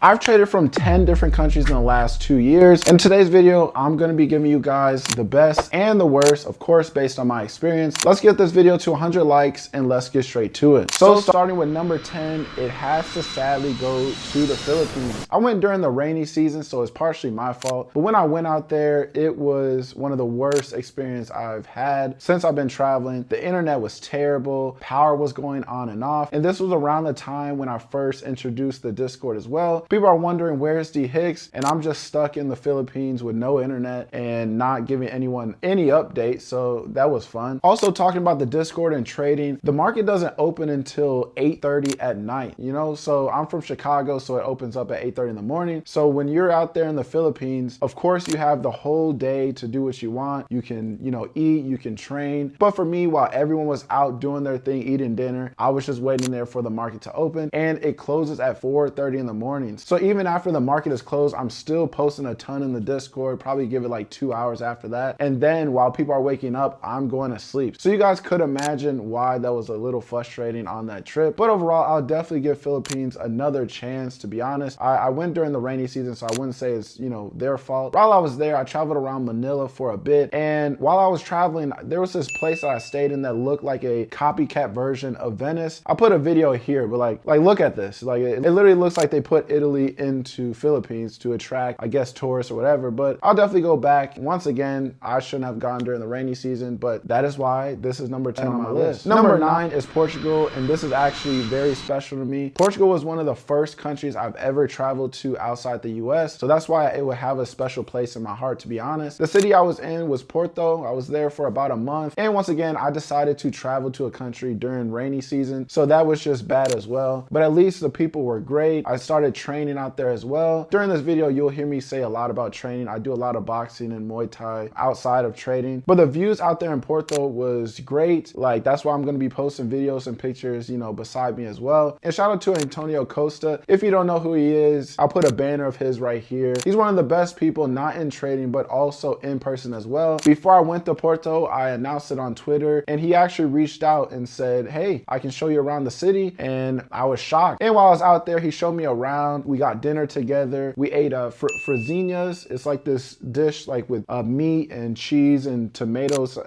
I've traded from 10 different countries in the last 2 years. In today's video, I'm gonna be giving you guys the best and the worst, of course, based on my experience. Let's get this video to 100 likes and let's get straight to it. So starting with number 10, it has to sadly go to the Philippines. I went during the rainy season, so it's partially my fault. But when I went out there, it was one of the worst experiences I've had since I've been traveling. The internet was terrible, power was going on and off. And this was around the time when I first introduced the Discord as well. People are wondering where's Dehix, and I'm just stuck in the Philippines with no internet and not giving anyone any updates, so that was fun. Also talking about the Discord and trading, the market doesn't open until 8:30 at night, you know? So I'm from Chicago, so it opens up at 8:30 in the morning. So when you're out there in the Philippines, of course you have the whole day to do what you want. You can, eat, you can train. But for me, while everyone was out doing their thing, eating dinner, I was just waiting there for the market to open, and it closes at 4:30 in the morning. So even after the market is closed, I'm still posting a ton in the Discord, probably give it like 2 hours after that. And then while people are waking up, I'm going to sleep. So you guys could imagine why that was a little frustrating on that trip. But overall, I'll definitely give Philippines another chance, to be honest. I went during the rainy season, so I wouldn't say it's, their fault. While I was there, I traveled around Manila for a bit. And while I was traveling, there was this place that I stayed in that looked like a copycat version of Venice. I'll put a video here, but like look at this. Like it literally looks like they put Italy into Philippines to attract, I guess, tourists or whatever. But I'll definitely go back. Once again, I shouldn't have gone during the rainy season, but that is why this is number 10 on my list. Number 9 is Portugal, and this is actually very special to me. Portugal was one of the first countries I've ever traveled to outside the US, so that's why it would have a special place in my heart, to be honest. The city I was in was Porto. I was there for about a month, and once again, I decided to travel to a country during rainy season, so that was just bad as well. But at least the people were great. I started training out there as well. During this video, you'll hear me say a lot about training. I do a lot of boxing and Muay Thai outside of trading, but the views out there in Porto was great. Like, that's why I'm going to be posting videos and pictures, beside me as well. And shout out to Antonio Costa. If you don't know who he is, I'll put a banner of his right here. He's one of the best people, not in trading, but also in person as well. Before I went to Porto, I announced it on Twitter, and he actually reached out and said, hey, I can show you around the city. And I was shocked. And while I was out there, he showed me around. We got dinner together. We ate frizinhas. It's like this dish like with meat and cheese and tomatoes.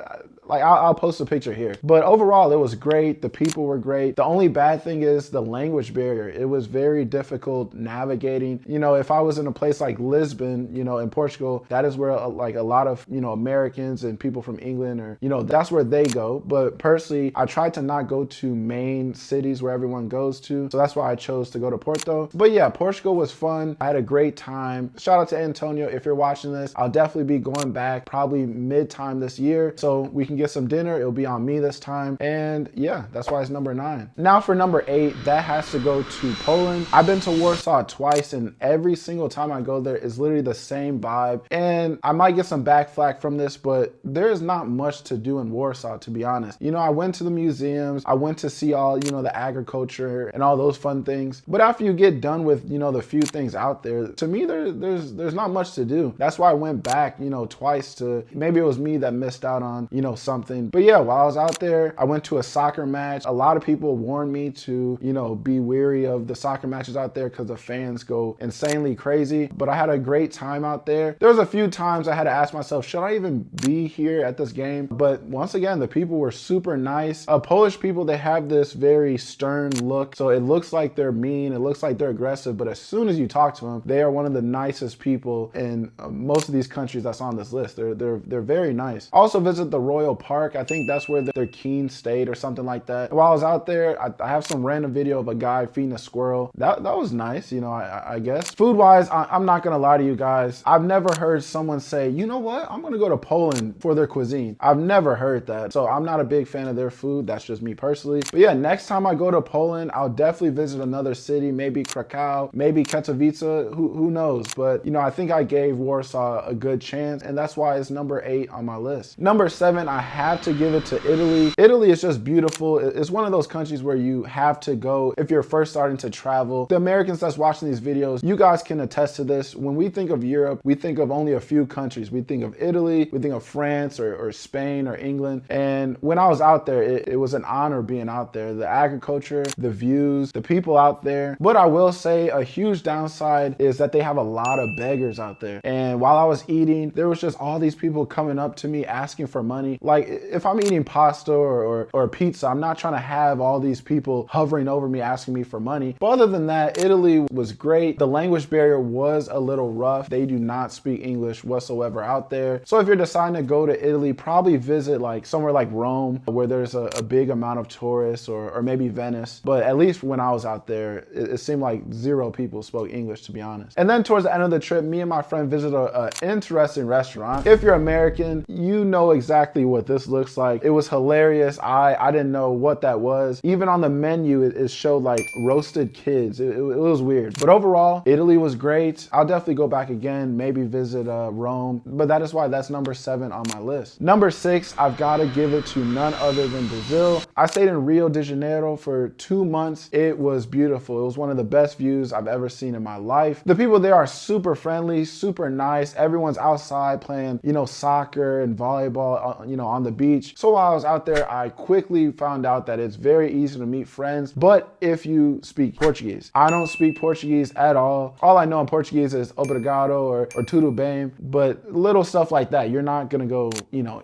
I'll post a picture here. But overall, it was great. The people were great. The only bad thing is the language barrier. It was very difficult navigating. If I was in a place like Lisbon, in Portugal, that is where a lot of, Americans and people from England or, that's where they go. But personally, I tried to not go to main cities where everyone goes to. So that's why I chose to go to Porto. But yeah, Portugal was fun. I had a great time. Shout out to Antonio. If you're watching this, I'll definitely be going back probably mid-time this year, so we can get some dinner. It'll be on me this time. And yeah, that's why it's number 9. Now for number 8, that has to go to Poland. I've been to Warsaw twice, and every single time I go there is literally the same vibe. And I might get some back flack from this, but there's not much to do in Warsaw, to be honest. I went to the museums. I went to see all, the agriculture and all those fun things. But after you get done with, the few things out there, to me, there's not much to do. That's why I went back, twice to, maybe it was me that missed out on, something. But yeah, while I was out there, I went to a soccer match. A lot of people warned me to, be weary of the soccer matches out there because the fans go insanely crazy. But I had a great time out there. There was a few times I had to ask myself, should I even be here at this game? But once again, the people were super nice. Polish people, they have this very stern look. So it looks like they're mean. It looks like they're aggressive. But as soon as you talk to them, they are one of the nicest people in most of these countries that's on this list. They're very nice. Also visit the Royal Park. I think that's where their king stayed or something like that. While I was out there, I have some random video of a guy feeding a squirrel. That was nice, I guess. Food wise, I'm not gonna lie to you guys. I've never heard someone say, you know what, I'm gonna go to Poland for their cuisine. I've never heard that. So I'm not a big fan of their food. That's just me personally. But yeah, next time I go to Poland, I'll definitely visit another city, maybe Krakow, maybe Katowice, who knows? But I think I gave Warsaw a good chance, and that's why it's number 8 on my list. Number 7, I have to give it to Italy. Italy is just beautiful. It's one of those countries where you have to go if you're first starting to travel. The Americans that's watching these videos, you guys can attest to this. When we think of Europe, we think of only a few countries. We think of Italy, we think of France or Spain or England. And when I was out there, it was an honor being out there. The agriculture, the views, the people out there. But I will say a huge downside is that they have a lot of beggars out there. And while I was eating, there was just all these people coming up to me asking for money. Like if I'm eating pasta or pizza, I'm not trying to have all these people hovering over me asking me for money. But other than that, Italy was great. The language barrier was a little rough. They do not speak English whatsoever out there. So if you're deciding to go to Italy, probably visit like somewhere like Rome where there's a big amount of tourists, or maybe Venice. But at least when I was out there, it seemed like zero people spoke English, to be honest. And then towards the end of the trip, me and my friend visited an interesting restaurant. If you're American, you know exactly what this looks like. It was hilarious. I didn't know what that was. Even on the menu, it showed like roasted kids. It was weird. But overall, Italy was great. I'll definitely go back again, maybe visit Rome. But that is why that's number 7 on my list. Number 6, I've got to give it to none other than Brazil. I stayed in Rio de Janeiro for 2 months. It was beautiful. It was one of the best views I've ever seen in my life. The people there are super friendly, super nice. Everyone's outside playing, soccer and volleyball, on the beach. So while I was out there, I quickly found out that it's very easy to meet friends, but if you speak Portuguese. I don't speak Portuguese at all. All I know in Portuguese is obrigado or tudo bem, but little stuff like that. You're not gonna go,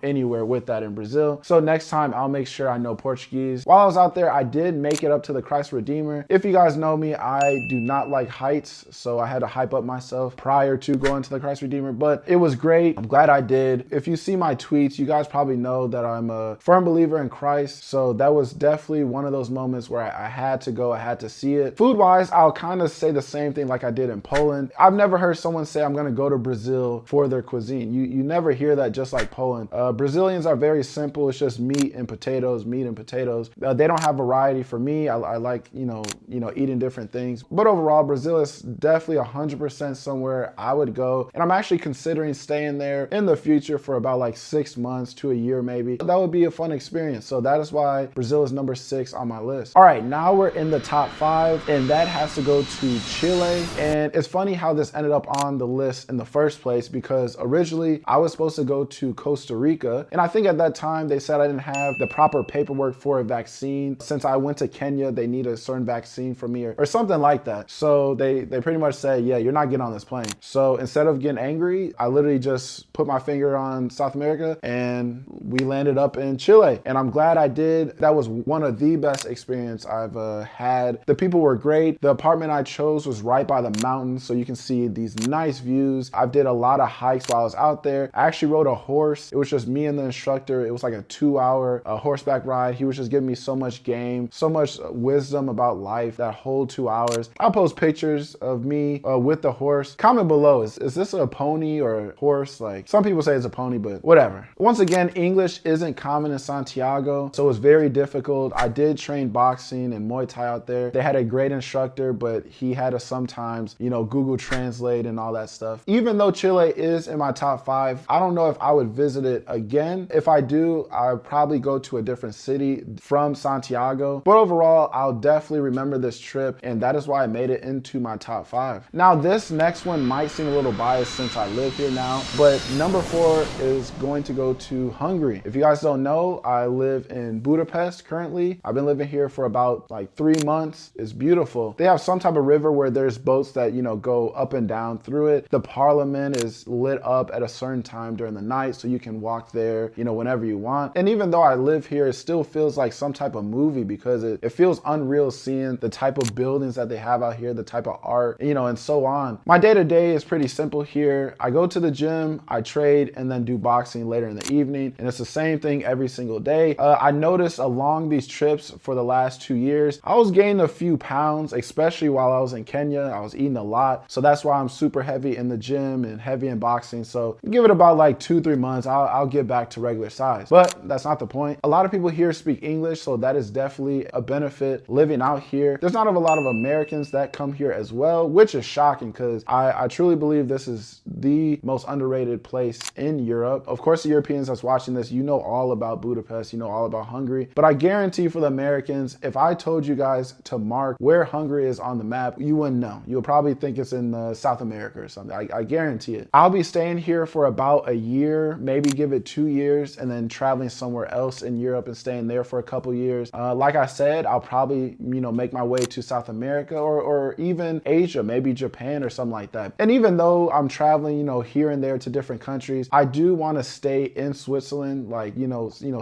anywhere with that in Brazil. So next time I'll make sure I know Portuguese. While I was out there, I did make it up to the Christ Redeemer. If you guys know me, I do not like heights, so I had to hype up myself prior to going to the Christ Redeemer, but it was great. I'm glad I did. If you see my tweets, you guys probably know that I'm a firm believer in Christ, so that was definitely one of those moments where I had to go, I had to see it. Food-wise, I'll kind of say the same thing like I did in Poland. I've never heard someone say I'm gonna go to Brazil for their cuisine. You never hear that, just like Poland. Brazilians are very simple. It's just meat and potatoes, meat and potatoes. They don't have variety for me. I like, eating different things. But overall, Brazil is definitely 100% somewhere I would go. And I'm actually considering staying there in the future for about like 6 months to a year maybe. That would be a fun experience. So that is why Brazil is number 6 on my list. All right, now we're in the top 5, and that has to go to Chile. And it's funny how this ended up on the list in the first place, because originally I was supposed to go to Costa Rica. And I think at that time they said I didn't have the proper paperwork for a vaccine. Since I went to Kenya, they need a certain vaccine for me or something like that. So they pretty much said, yeah, you're not getting on this plane. So instead of getting angry, I literally just put my finger on South America and we landed up in Chile. And I'm glad I did. That was one of the best experience I've had. The people were great. The apartment I chose was right by the mountains, so you can see these nice views. I did a lot of hikes while I was out there. I actually rode a horse. It was just me and the instructor. It was like a 2-hour horseback ride. He was just giving me so much game, so much wisdom about life that whole 2 hours. I'll post pictures of me with the horse. Comment below, is this a pony or a horse? Like, some people say it's a pony, but whatever. Once again, English isn't common in Santiago, so it's very difficult. I did train boxing and Muay Thai out there. They had a great instructor, but he had to sometimes, Google Translate and all that stuff. Even though Chile is in my top 5, I don't know if I would visit it again. If I do, I'll probably go to a different city from Santiago. But overall, I'll definitely remember this trip, and that is why I made it into my top 5. Now, this next one might seem a little biased since I live here now, but number 4 is going to go to Hungary. If you guys don't know, I live in Budapest currently. I've been living here for about like 3 months. It's beautiful. They have some type of river where there's boats that, go up and down through it. The parliament is lit up at a certain time during the night, so you can walk there, whenever you want. And even though I live here, it still feels like some type of movie, because it feels unreal seeing the type of buildings that they have out here, the type of art, and so on. My day-to-day is pretty simple here. I go to the gym, I trade, and then do boxing later in the evening. And it's the same thing every single day. I noticed along these trips for the last 2 years, I was gaining a few pounds, especially while I was in Kenya. I was eating a lot. So that's why I'm super heavy in the gym and heavy in boxing. So give it about like 2-3 months, I'll get back to regular size. But that's not the point. A lot of people here speak English, so that is definitely a benefit living out here. There's not a lot of Americans that come here as well, which is shocking, because I truly believe this is the most underrated place in Europe. Of course, the Europeans that's watching watching this, you know all about Budapest, you know all about Hungary. But I guarantee for the Americans, if I told you guys to mark where Hungary is on the map, you wouldn't know. You would probably think it's in South America or something. I guarantee it. I'll be staying here for about a year, maybe give it 2 years, and then traveling somewhere else in Europe and staying there for a couple years. Like I said, I'll probably, make my way to South America or even Asia, maybe Japan or something like that. And even though I'm traveling, here and there to different countries, I do want to stay in Switzerland, like,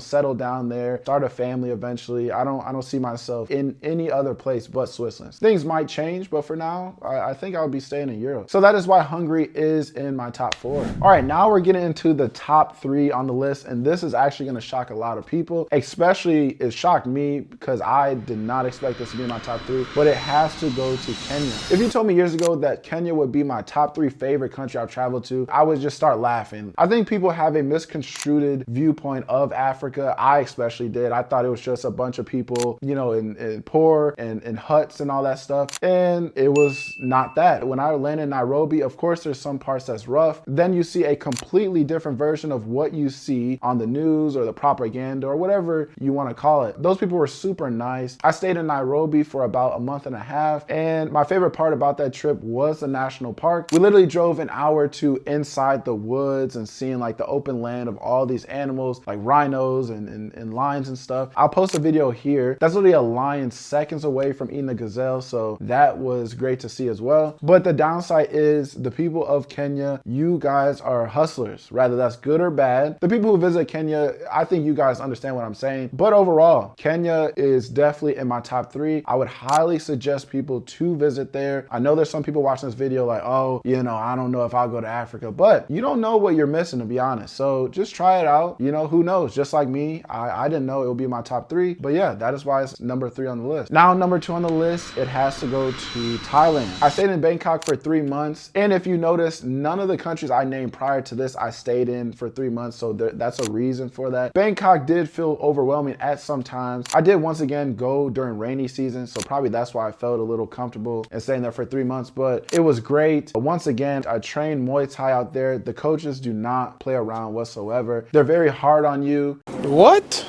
settle down there, start a family eventually. I don't see myself in any other place but Switzerland. Things might change, but for now, I think I'll be staying in Europe. So that is why Hungary is in my top 4. All right, now we're getting into the top 3 on the list, and this is actually going to shock a lot of people. Especially, it shocked me because I did not expect this to be in my top 3, but it has to go to Kenya. If you told me years ago that Kenya would be my top 3 favorite country I've traveled to, I would just start laughing. I think people have a misconstrued viewpoint of Africa. I especially did. I thought it was just a bunch of people, in poor and in huts and all that stuff. And it was not that. When I landed in Nairobi, of course, there's some parts that's rough. Then you see a completely different version of what you see on the news or the propaganda or whatever you want to call it. Those people were super nice. I stayed in Nairobi for about a month and a half. And my favorite part about that trip was the national park. We literally drove an hour or two inside the woods and seeing like the open land of all these animals like rhinos and lions and stuff. I'll post a video here. That's literally a lion seconds away from eating a gazelle. So that was great to see as well. But the downside is the people of Kenya, you guys are hustlers, rather that's good or bad. The people who visit Kenya, I think you guys understand what I'm saying. But overall, Kenya is definitely in my top 3. I would highly suggest people to visit there. I know there's some people watching this video like, oh, I don't know if I'll go to Africa, but you don't know what you're missing, to be honest. So just try it out. Who knows? Just like me, I didn't know it would be my top 3, but yeah, that is why it's number 3 on the list. Now, number 2 on the list, it has to go to Thailand. I stayed in Bangkok for 3 months. And if you notice, none of the countries I named prior to this, I stayed in for 3 months. So that's a reason for that. Bangkok did feel overwhelming at some times. I did once again go during rainy season. So probably that's why I felt a little comfortable and staying there for 3 months, but it was great. Once again, I trained Muay Thai out there. The coaches do not play around whatsoever. They're very hard on you. What?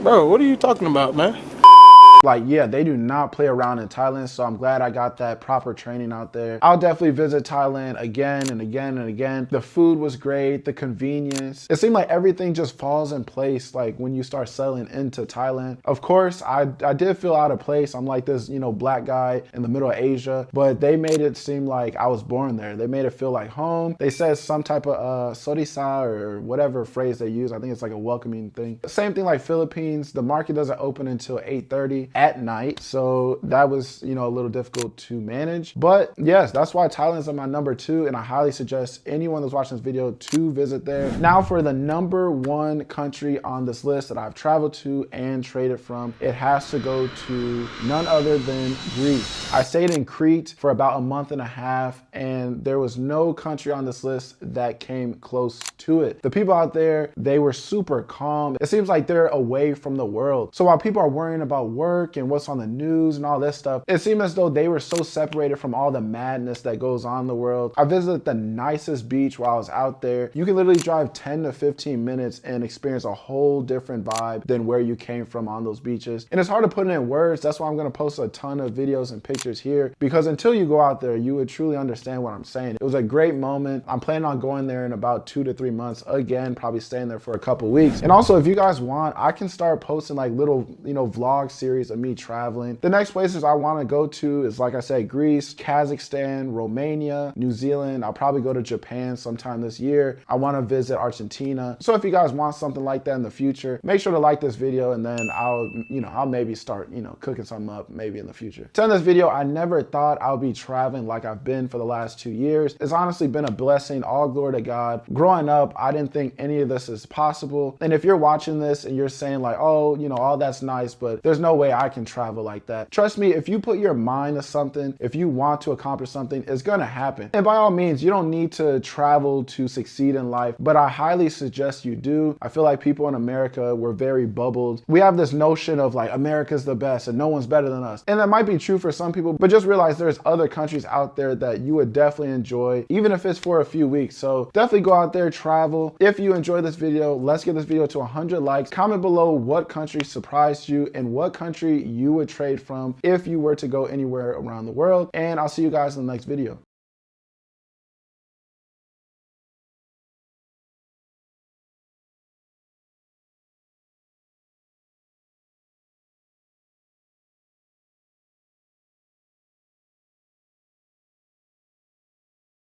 Bro, what are you talking about, man? Like, yeah, they do not play around in Thailand, so I'm glad I got that proper training out there. I'll definitely visit Thailand again and again and again. The food was great, the convenience. It seemed like everything just falls in place, like when you start settling into Thailand. Of course, I did feel out of place. I'm like this, black guy in the middle of Asia, but they made it seem like I was born there. They made it feel like home. They said some type of sorisa or whatever phrase they use. I think it's like a welcoming thing. Same thing like Philippines. The market doesn't open until 8:30. At night, so that was a little difficult to manage. But yes, that's why Thailand's on my number 2, and I highly suggest anyone that's watching this video to visit there. Now for the number 1 country on this list that I've traveled to and traded from, it has to go to none other than Greece. I stayed in Crete for about a month and a half, and there was no country on this list that came close to it. The people out there, they were super calm. It seems like they're away from the world. So while people are worrying about work and what's on the news and all this stuff, it seemed as though they were so separated from all the madness that goes on in the world. I visited the nicest beach while I was out there. You can literally drive 10 to 15 minutes and experience a whole different vibe than where you came from on those beaches. And it's hard to put it in words. That's why I'm going to post a ton of videos and pictures here, because until you go out there, you would truly understand what I'm saying. It was a great moment. I'm planning on going there in about 2 to 3 months. Again, probably staying there for a couple weeks. And also, if you guys want, I can start posting like little, vlog series of me traveling. The next places I want to go to is, like I said, Greece, Kazakhstan, Romania, New Zealand. I'll probably go to Japan sometime this year. I want to visit Argentina. So if you guys want something like that in the future, make sure to like this video, and then I'll maybe start, cooking something up maybe in the future. To end this video, I never thought I'll be traveling like I've been for the last 2 years. It's honestly been a blessing. All glory to God. Growing up, I didn't think any of this is possible. And if you're watching this and you're saying like, oh, all that's nice, but there's no way I can travel like that. Trust me, if you put your mind to something, if you want to accomplish something, it's gonna happen. And by all means, you don't need to travel to succeed in life, but I highly suggest you do. I feel like people in America, we're very bubbled. We have this notion of like America's the best and no one's better than us. And that might be true for some people, but just realize there's other countries out there that you would definitely enjoy, even if it's for a few weeks. So definitely go out there, travel. If you enjoy this video, let's get this video to 100 likes. Comment below what country surprised you and what country you would trade from if you were to go anywhere around the world. And I'll see you guys in the next video.